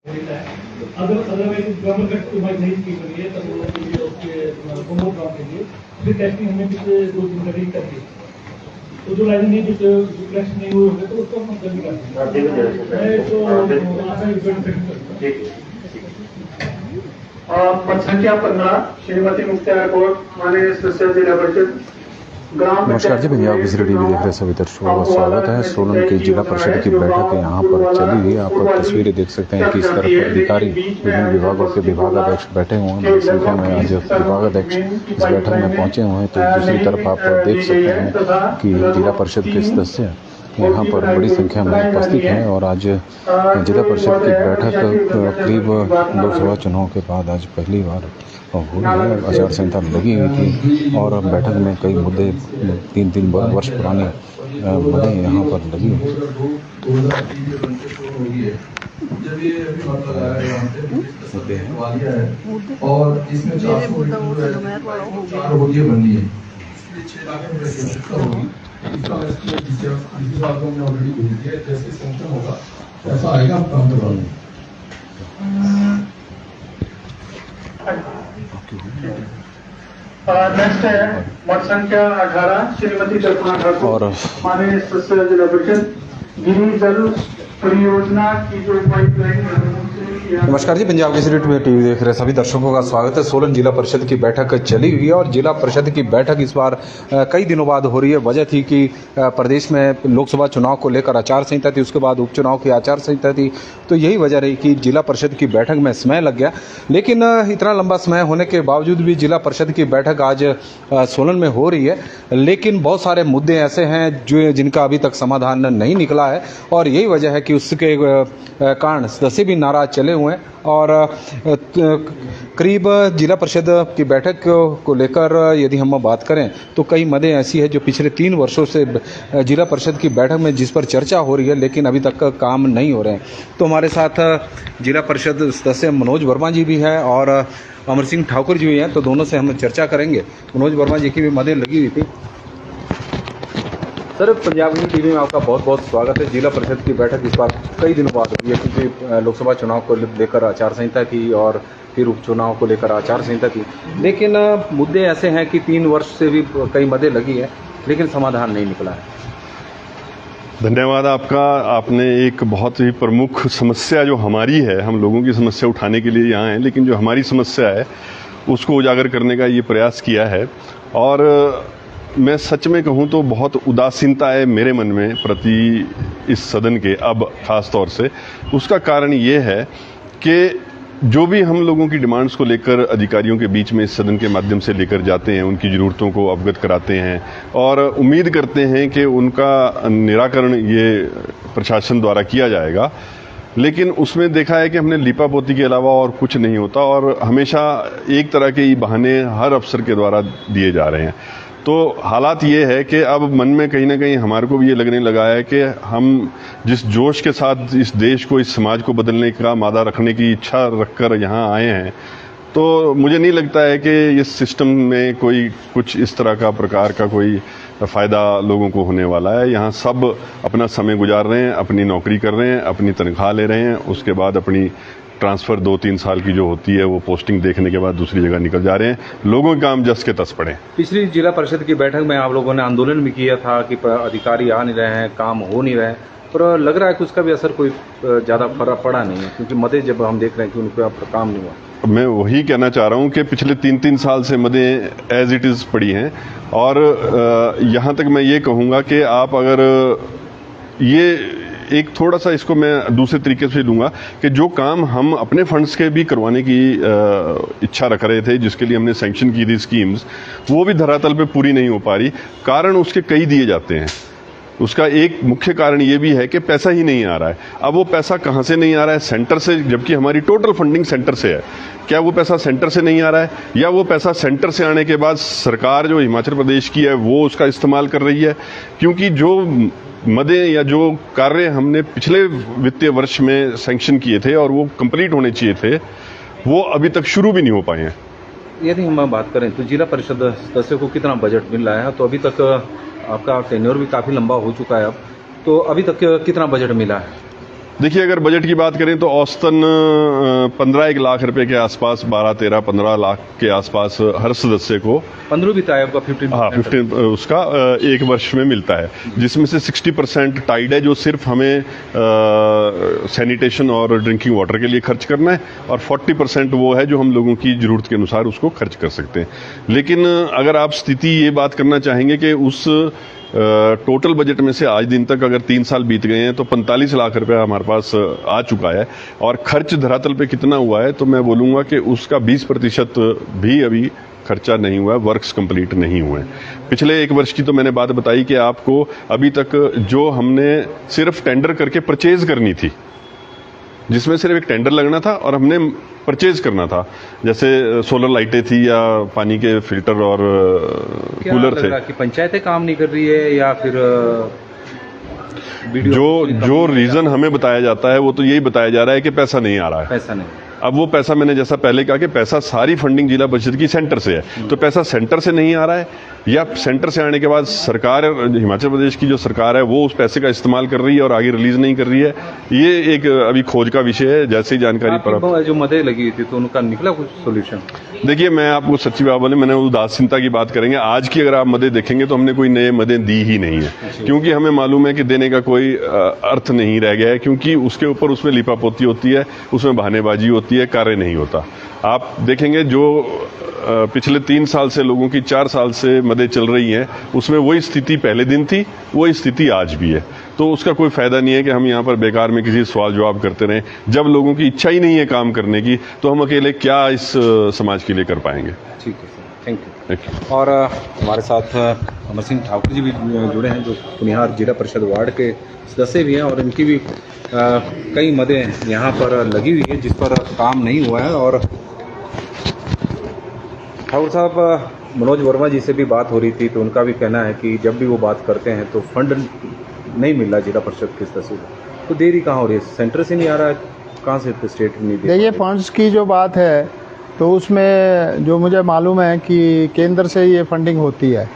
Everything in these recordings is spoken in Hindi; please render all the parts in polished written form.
अदरवाइज गवर्नमेंट इमेज नहीं की गई है, तब वो उसके प्रमोट काम के लिए फिर टेस्टिंग हमने पिछले 2 दिन पहले ही कर दी। तो जो लाइनिंग नहीं जो कलेक्शन नहीं हुए तो उसको हम जल्दी करते हैं। तो पद संख्या 15 श्रीमती मुख्तार कौर, माननीय सदस्य जिला परिषद ग्राम। नमस्कार जी, पंजाब केसरी टीवी देख रहे सभी दर्शकों का स्वागत है। सोलन की जिला परिषद की बैठक यहाँ पर चली हुई है। आप तस्वीरें देख सकते हैं कि इस तरफ अधिकारी विभिन्न विभागों के विभागाध्यक्ष बैठे हुए हैं। बड़ी संख्या में आज विभागाध्यक्ष इस बैठक में पहुंचे हुए हैं। तो दूसरी तरफ आप देख सकते हैं कि जिला परिषद के सदस्य यहाँ पर बड़ी संख्या में उपस्थित हैं। और आज जिला परिषद की बैठक करीब लोकसभा चुनाव के बाद आज पहली बार हो रही है। आचार संहिता लगी हुई थी और बैठक में कई मुद्दे 3 वर्ष पुराने मुद्दे यहाँ पर लगी हुई। और इसमें 4 होलियां बननी है, ऑलरेडी बोल दिया। जैसे संख्या होगा ऐसा आएगा, हम काम करवाएंगे। नेक्स्ट है मत संख्या 18 श्रीमती कल्पना ठाकुर, माननीय सदस्य जिला परिषद गिरी जल परियोजना की जो पाइपलाइन है। नमस्कार जी, पंजाब केसरी टीवी देख रहे सभी दर्शकों का स्वागत है। सोलन जिला परिषद की बैठक चली हुई है और जिला परिषद की बैठक इस बार कई दिनों बाद हो रही है। वजह थी कि प्रदेश में लोकसभा चुनाव को लेकर आचार संहिता थी, उसके बाद उपचुनाव की आचार संहिता थी। तो यही वजह रही कि जिला परिषद की बैठक में समय लग गया। लेकिन इतना लंबा समय होने के बावजूद भी जिला परिषद की बैठक आज सोलन में हो रही है। लेकिन बहुत सारे मुद्दे ऐसे हैं जो जिनका अभी तक समाधान नहीं निकला है और यही वजह है कि उसके कारण सदस्य भी नाराज चले हुए हैं। और करीब जिला परिषद की बैठक को लेकर यदि हम बात करें तो कई मदें ऐसी है जो पिछले 3 वर्षों से जिला परिषद की बैठक में जिस पर चर्चा हो रही है, लेकिन अभी तक काम नहीं हो रहे हैं। तो हमारे साथ जिला परिषद सदस्य मनोज वर्मा जी भी हैं और अमर सिंह ठाकुर जी भी हैं। तो दोनों से हम चर्चा करेंगे। मनोज वर्मा जी की भी मदें लगी हुई थी। सर, पंजाब टीवी में आपका बहुत बहुत स्वागत है। जिला परिषद की बैठक इस बार कई दिनों बाद हुई है क्योंकि लोकसभा चुनाव को लेकर आचार संहिता थी और फिर उपचुनाव को लेकर आचार संहिता थी। लेकिन मुद्दे ऐसे हैं कि 3 वर्ष से भी कई मदें लगी है, लेकिन समाधान नहीं निकला है। धन्यवाद आपका। आपने एक बहुत ही प्रमुख समस्या जो हमारी है, हम लोगों की समस्या उठाने के लिए यहाँ हैं, लेकिन जो हमारी समस्या है उसको उजागर करने का ये प्रयास किया है। और मैं सच में कहूँ तो बहुत उदासीनता है मेरे मन में प्रति इस सदन के, अब खास तौर से। उसका कारण ये है कि जो भी हम लोगों की डिमांड्स को लेकर अधिकारियों के बीच में इस सदन के माध्यम से लेकर जाते हैं, उनकी ज़रूरतों को अवगत कराते हैं और उम्मीद करते हैं कि उनका निराकरण ये प्रशासन द्वारा किया जाएगा, लेकिन उसमें देखा है कि हमने लीपापोती के अलावा और कुछ नहीं होता और हमेशा एक तरह के बहाने हर अफसर के द्वारा दिए जा रहे हैं। तो हालात ये है कि अब मन में कहीं ना कहीं हमारे को भी ये लगने लगा है कि हम जिस जोश के साथ इस देश को, इस समाज को बदलने का मादा रखने की इच्छा रखकर यहाँ आए हैं, तो मुझे नहीं लगता है कि इस सिस्टम में कोई कुछ इस तरह का प्रकार का कोई फ़ायदा लोगों को होने वाला है। यहाँ सब अपना समय गुजार रहे हैं, अपनी नौकरी कर रहे हैं, अपनी तनख्वाह ले रहे हैं, उसके बाद अपनी ट्रांसफ़र 2-3 साल की जो होती है वो पोस्टिंग देखने के बाद दूसरी जगह निकल जा रहे हैं। लोगों के काम जस के तस पड़े। पिछली जिला परिषद की बैठक में आप लोगों ने आंदोलन भी किया था कि अधिकारी आ नहीं रहे हैं, काम हो नहीं रहे हैं, पर लग रहा है कि उसका भी असर कोई ज़्यादा फर्क पड़ा नहीं है क्योंकि मदें जब हम देख रहे हैं कि उन पर काम नहीं हुआ। मैं वही कहना चाह रहा हूँ कि पिछले 3-3 साल से मदें एज इट इज़ पड़ी हैं और यहाँ तक मैं ये कहूँगा कि आप अगर ये एक थोड़ा सा इसको मैं दूसरे तरीके से लूँगा कि जो काम हम अपने फंड्स के भी करवाने की इच्छा रख रहे थे, जिसके लिए हमने सैंक्शन की थी स्कीम्स, वो भी धरातल पे पूरी नहीं हो पा रही। कारण उसके कई दिए जाते हैं। उसका एक मुख्य कारण ये भी है कि पैसा ही नहीं आ रहा है। अब वो पैसा कहाँ से नहीं आ रहा है? सेंटर से, जबकि हमारी टोटल फंडिंग सेंटर से है। क्या वो पैसा सेंटर से नहीं आ रहा है या वो पैसा सेंटर से आने के बाद सरकार जो हिमाचल प्रदेश की है वो उसका इस्तेमाल कर रही है? क्योंकि जो मदें या जो कार्य हमने पिछले वित्तीय वर्ष में सैंक्शन किए थे और वो कंप्लीट होने चाहिए थे, वो अभी तक शुरू भी नहीं हो पाए हैं। यदि हम बात करें तो जिला परिषद सदस्यों को कितना बजट मिल रहा है? तो अभी तक आपका टेन्योर भी काफ़ी लंबा हो चुका है अब, तो अभी तक कितना बजट मिला है? देखिए, अगर बजट की बात करें तो औसतन 15 लाख रुपए के आसपास, 12, 13, 15 लाख के आसपास हर सदस्य को 15 भी था आपका 15। हाँ, 15 उसका एक वर्ष में मिलता है, जिसमें से 60% टाइड है जो सिर्फ हमें सैनिटेशन और ड्रिंकिंग वाटर के लिए खर्च करना है, और 40% वो है जो हम लोगों की जरूरत के अनुसार उसको खर्च कर सकते हैं। लेकिन अगर आप स्थिति ये बात करना चाहेंगे कि उस टोटल बजट में से आज दिन तक अगर 3 साल बीत गए हैं तो 45 लाख रुपया हमारे पास आ चुका है, और खर्च धरातल पे कितना हुआ है तो मैं बोलूंगा कि उसका 20% भी अभी खर्चा नहीं हुआ है, वर्क्स कंप्लीट नहीं हुए हैं। पिछले एक वर्ष की तो मैंने बात बताई कि आपको अभी तक जो हमने सिर्फ टेंडर करके परचेज करनी थी, जिसमें सिर्फ एक टेंडर लगना था और हमने परचेज करना था, जैसे सोलर लाइटें थी या पानी के फिल्टर और कूलर थे। कि पंचायतें काम नहीं कर रही है या फिर जो रीजन हमें बताया जाता है वो तो यही बताया जा रहा है कि पैसा नहीं आ रहा है। पैसा नहीं। अब वो पैसा, मैंने जैसा पहले कहा कि पैसा सारी फंडिंग जिला परिषद की सेंटर से है, तो पैसा सेंटर से नहीं आ रहा है या सेंटर से आने के बाद सरकार, हिमाचल प्रदेश की जो सरकार है वो उस पैसे का इस्तेमाल कर रही है और आगे रिलीज नहीं कर रही है। ये एक अभी खोज का विषय है। जैसे ही जानकारी प्राप्त, जो मदद लगी थी तो उनका निकला कुछ सोल्यूशन? देखिए, मैं आपको सच्ची बात बोले, मैंने उदासीनता की बात करेंगे, आज की अगर आप मदद देखेंगे तो हमने कोई नए मदद दी ही नहीं है, क्योंकि हमें मालूम है कि देने का कोई अर्थ नहीं रह गया है, क्योंकि उसके ऊपर उसमें लिपापोती होती है, उसमें बहानेबाजी होती है, कार्य नहीं होता। आप देखेंगे जो पिछले 3 साल से लोगों की 4 साल से मदद चल रही हैं, उसमें वही स्थिति पहले दिन थी, वही स्थिति आज भी है। तो उसका कोई फायदा नहीं है कि हम यहाँ पर बेकार में किसी सवाल जवाब करते रहें। जब लोगों की इच्छा ही नहीं है काम करने की, तो हम अकेले क्या इस समाज के लिए कर पाएंगे। ठीक है सर, थैंक यू। और हमारे साथ अमर सिंह ठाकुर जी भी जुड़े हैं, जो कुनिहार जिला परिषद वार्ड के सदस्य भी हैं, और इनकी भी कई मदें यहाँ पर लगी हुई है जिस पर काम नहीं हुआ है। और ठाकुर साहब, मनोज वर्मा जी से भी बात हो रही थी तो उनका भी कहना है कि जब भी वो बात करते हैं तो फंड नहीं मिल रहा जिला परिषद की तरफ से, तो देरी कहाँ हो रही है? सेंटर से नहीं आ रहा है, कहाँ से स्टेट नहीं दे? देखिए, फंड्स की जो बात है तो उसमें जो मुझे मालूम है कि केंद्र से ये फंडिंग होती है।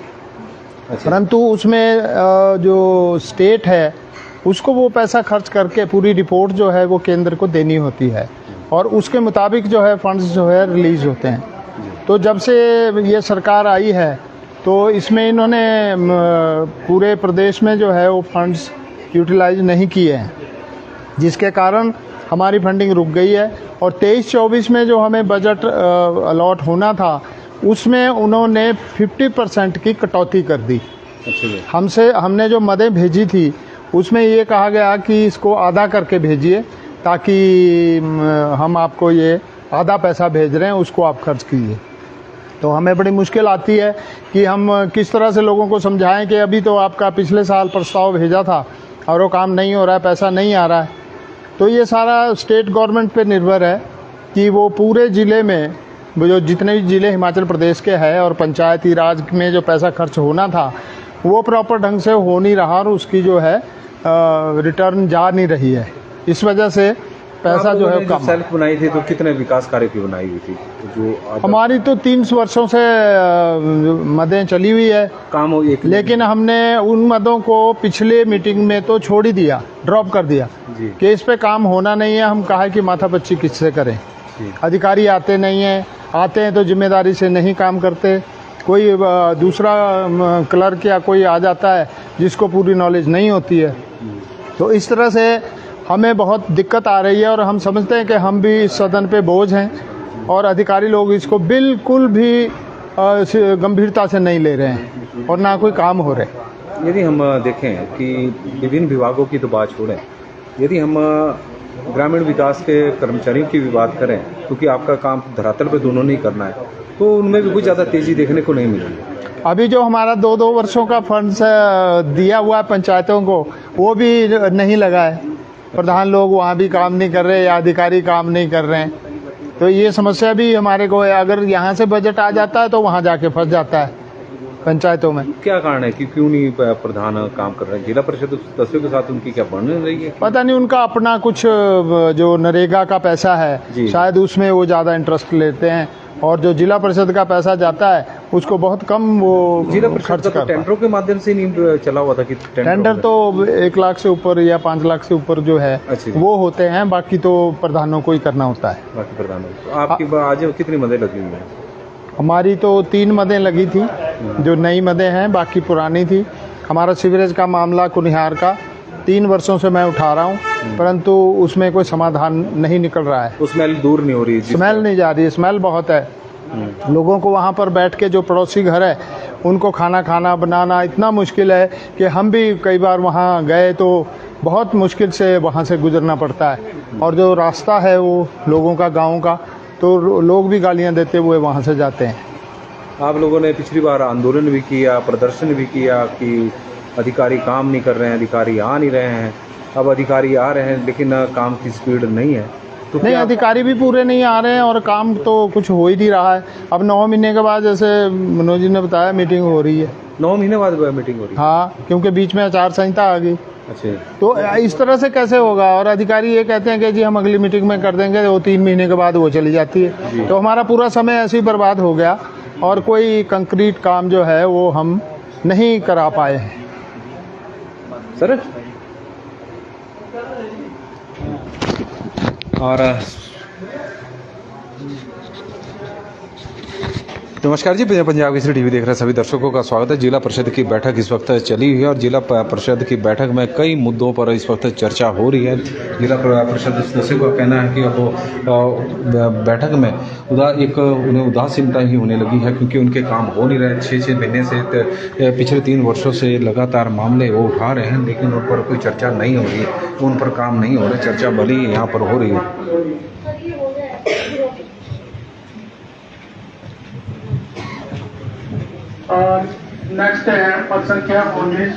अच्छा। परंतु उसमें जो स्टेट है उसको वो पैसा खर्च करके पूरी रिपोर्ट जो है वो केंद्र को देनी होती है, और उसके मुताबिक जो है फंड्स जो है रिलीज होते हैं। तो जब से ये सरकार आई है तो इसमें इन्होंने पूरे प्रदेश में जो है वो फंड्स यूटिलाइज नहीं किए हैं, जिसके कारण हमारी फंडिंग रुक गई है। और 23-24 में जो हमें बजट अलॉट होना था उसमें उन्होंने 50% की कटौती कर दी। हमने जो मदें भेजी थी उसमें ये कहा गया कि इसको आधा करके भेजिए, ताकि हम आपको ये आधा पैसा भेज रहे हैं, उसको आप खर्च कीजिए। तो हमें बड़ी मुश्किल आती है कि हम किस तरह से लोगों को समझाएं कि अभी तो आपका पिछले साल प्रस्ताव भेजा था और वो काम नहीं हो रहा है, पैसा नहीं आ रहा है। तो ये सारा स्टेट गवर्नमेंट पे निर्भर है कि वो पूरे ज़िले में, जो जितने भी ज़िले हिमाचल प्रदेश के हैं और पंचायती राज में जो पैसा खर्च होना था वो प्रॉपर ढंग से हो नहीं रहा, और उसकी जो है रिटर्न जा नहीं रही है। इस वजह से पैसा जो है कम। सेल्फ बनाई थी तो कितने विकास कार्य की बनाई हुई थी? जो हमारी तो 3 वर्षों से मदें चली हुई है काम, लेकिन हमने उन मदों को पिछले मीटिंग में तो छोड़ ही दिया, ड्रॉप कर दिया कि इस पे काम होना नहीं है। हम कहा कि माथापच्ची किससे करें, अधिकारी आते नहीं हैं, आते हैं तो जिम्मेदारी से नहीं काम करते, कोई दूसरा क्लर्क या कोई आ जाता है जिसको पूरी नॉलेज नहीं होती है। तो इस तरह से हमें बहुत दिक्कत आ रही है, और हम समझते हैं कि हम भी इस सदन पे बोझ हैं और अधिकारी लोग इसको बिल्कुल भी गंभीरता से नहीं ले रहे हैं और ना कोई काम हो रहे। यदि हम देखें कि विभिन्न विभागों की तो बात छोड़ें, यदि हम ग्रामीण विकास के कर्मचारियों की भी बात करें, क्योंकि आपका काम धरातल पे दोनों नहीं करना है, तो उनमें भी कुछ ज़्यादा तेज़ी देखने को नहीं मिल रही है। अभी जो हमारा 2-2 वर्षों का फंड्स दिया हुआ है पंचायतों को, वो भी नहीं लगा है। प्रधान लोग वहाँ भी काम नहीं कर रहे या अधिकारी काम नहीं कर रहे हैं। तो ये समस्या भी हमारे को है। अगर यहाँ से बजट आ जाता है तो वहाँ जाके फंस जाता है पंचायतों में। क्या कारण है कि क्यों नहीं प्रधान काम कर रहे हैं? जिला परिषद सदस्यों के साथ उनकी क्या बन रही है? पता नहीं, उनका अपना कुछ जो नरेगा का पैसा है शायद उसमें वो ज़्यादा इंटरेस्ट लेते हैं, और जो जिला परिषद का पैसा जाता है उसको बहुत कम वो जिला परिषद खर्च का तो करता है। टेंडरों के माध्यम से नहीं चला हुआ था कि टेंडर तो 1 लाख से ऊपर या 5 लाख से ऊपर जो है अच्छा। वो होते हैं, बाकी तो प्रधानों को ही करना होता है। बाकी प्रधान तो आपकी आज कितनी मदद लगी हुई है? हमारी तो 3 मदें लगी थी, जो नई मदें हैं, बाकी पुरानी थी। हमारा सीवरेज का मामला कुनिहार का 3 वर्षों से मैं उठा रहा हूँ, परंतु उसमें कोई समाधान नहीं निकल रहा है। स्मेल दूर नहीं हो रही? स्मेल नहीं जा रही, स्मेल बहुत है। लोगों को वहाँ पर बैठ के, जो पड़ोसी घर है उनको खाना बनाना इतना मुश्किल है कि हम भी कई बार वहाँ गए तो बहुत मुश्किल से वहाँ से गुजरना पड़ता है। और जो रास्ता है वो लोगों का, गाँव का, तो लोग भी गालियाँ देते हुए वहाँ से जाते हैं। आप लोगों ने पिछली बार आंदोलन भी किया, प्रदर्शन भी किया कि अधिकारी काम नहीं कर रहे हैं, अधिकारी आ नहीं रहे हैं। अब अधिकारी आ रहे हैं लेकिन काम की स्पीड नहीं है, तो नहीं, क्या अधिकारी भी पूरे नहीं आ रहे हैं और काम तो कुछ हो ही नहीं रहा है। अब 9 महीने के बाद, जैसे मनोज जी ने बताया, मीटिंग हो रही है। 9 महीने बाद मीटिंग हो रही है? हाँ, क्योंकि बीच में आचार संहिता आ गई। अच्छा, तो इस तरह से कैसे होगा? और अधिकारी ये कहते हैं कि जी हम अगली मीटिंग में कर देंगे, वो 3 महीने के बाद वो चली जाती है। तो हमारा पूरा समय ऐसे ही बर्बाद हो गया और कोई कंक्रीट काम जो है वो हम नहीं करा पाए हैं। सर और नमस्कार जी, पंजाब केसरी टीवी देख रहे सभी दर्शकों का स्वागत है। जिला परिषद की बैठक इस वक्त चली हुई है और जिला परिषद की बैठक में कई मुद्दों पर इस वक्त चर्चा हो रही है। जिला परिषद सदस्यों का कहना है कि अब बैठक में उन्हें उदासीनता ही होने लगी है, क्योंकि उनके काम हो नहीं रहे। 6 महीने से पिछले 3 वर्षों से लगातार मामले वो उठा रहे हैं, लेकिन उन पर कोई चर्चा नहीं हो रही, उन पर काम नहीं हो रहे। चर्चा भले ही यहाँ पर हो रही है। और नेक्स्ट है पद संख्या 19